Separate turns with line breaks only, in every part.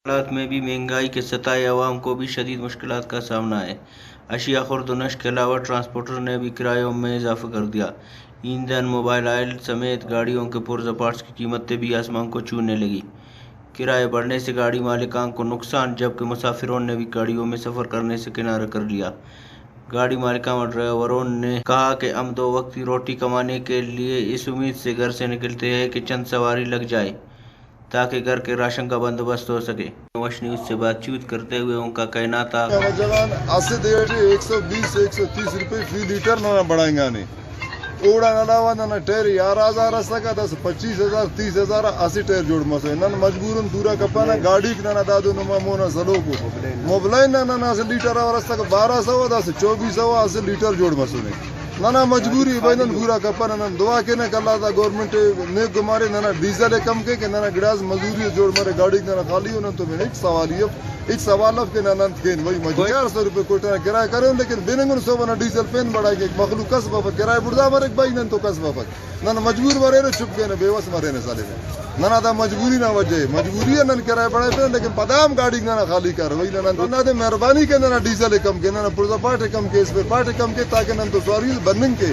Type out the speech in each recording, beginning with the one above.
हालात में भी महंगाई के सताए अवाम को भी शदीद मुश्किलात का सामना है। अशिया खुर्द नश्क के अलावा ट्रांसपोर्टर ने भी किरायों में इजाफा कर दिया। ईंधन, मोबाइल ऑयल समेत गाड़ियों के पुर्जा पार्ट्स की कीमतें भी आसमान को छूने लगी। किराए बढ़ने से गाड़ी मालिकान को नुकसान, जबकि मुसाफिरों ने भी गाड़ियों में सफ़र करने से किनारा कर लिया। गाड़ी मालिकान और ड्राइवरों ने कहा कि हम दो वक्त की रोटी कमाने के लिए इस उम्मीद से घर से निकलते हैं कि चंद सवारी लग जाए ताकि घर के राशन का बंदोबस्त हो सके। वश न्यूज़ से बातचीत करते हुए उनका कहना था,
जवान 120-120-130 रुपये फी लीटर ना बढ़ाएंगे नहीं ओड़ा नलावा ना टेर 11,000 सका 25,000 30,000 80 टेर जोड़ मसे नन मजबूरन दूरा कपाना गाड़ी ना दादू नुमा मोना सलो को मोबलाइन ना से लीटर और सका 1200 2400 80 लीटर जोड़ मसुने ना मजबूरी बैनन पूरा कपन ना दुआ के ना कल्ला था गवर्नमेंट ने गुमारे ना डीजल कम के ना गिलास मजदूरी जोड़ मारे गाड़ी ना खाली हो ना तो एक सवाल ये एक सवाल अब के ना वही मजबूरी 400 रुपये कोटा किराया करें लेकिन बिना सो बना डीजल पेन बढ़ा के मखलू कस बाबा किराया बुढ़ा मारे भाई ना तो कस बाबा ना मजबूर मरे ना चुप गए ना बेवस मरे ना साले ना था मजबूरी ना वजह मजबूरी है ना किराया बढ़ाए पे लेकिन पदाम गाड़ी ना खाली कर वही ना दे मेहरबानी के ना डीजल कम के ना पुर्जा पार्ट कम के इस पे पार्ट कम के ताकि ना तो सवारी बनने के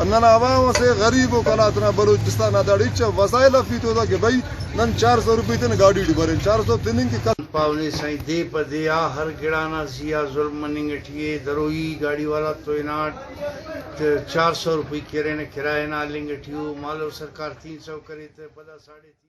ना आवाम से गरीबों का ना बलूचिस्तान अदाड़ीचा वसाइल फी तो था कि भाई नन 400 रुपये थे गाड़ी डुबरे 400 दिन की
पावने साईं दे पदिया हर गिड़ाना सिया जुल्म मनिंगठिए दरोई गाड़ी वाला तो इनाट 400 रुपये किराए ना लेंगे ठियो मालो सरकार 300 करे तो पदा 3.5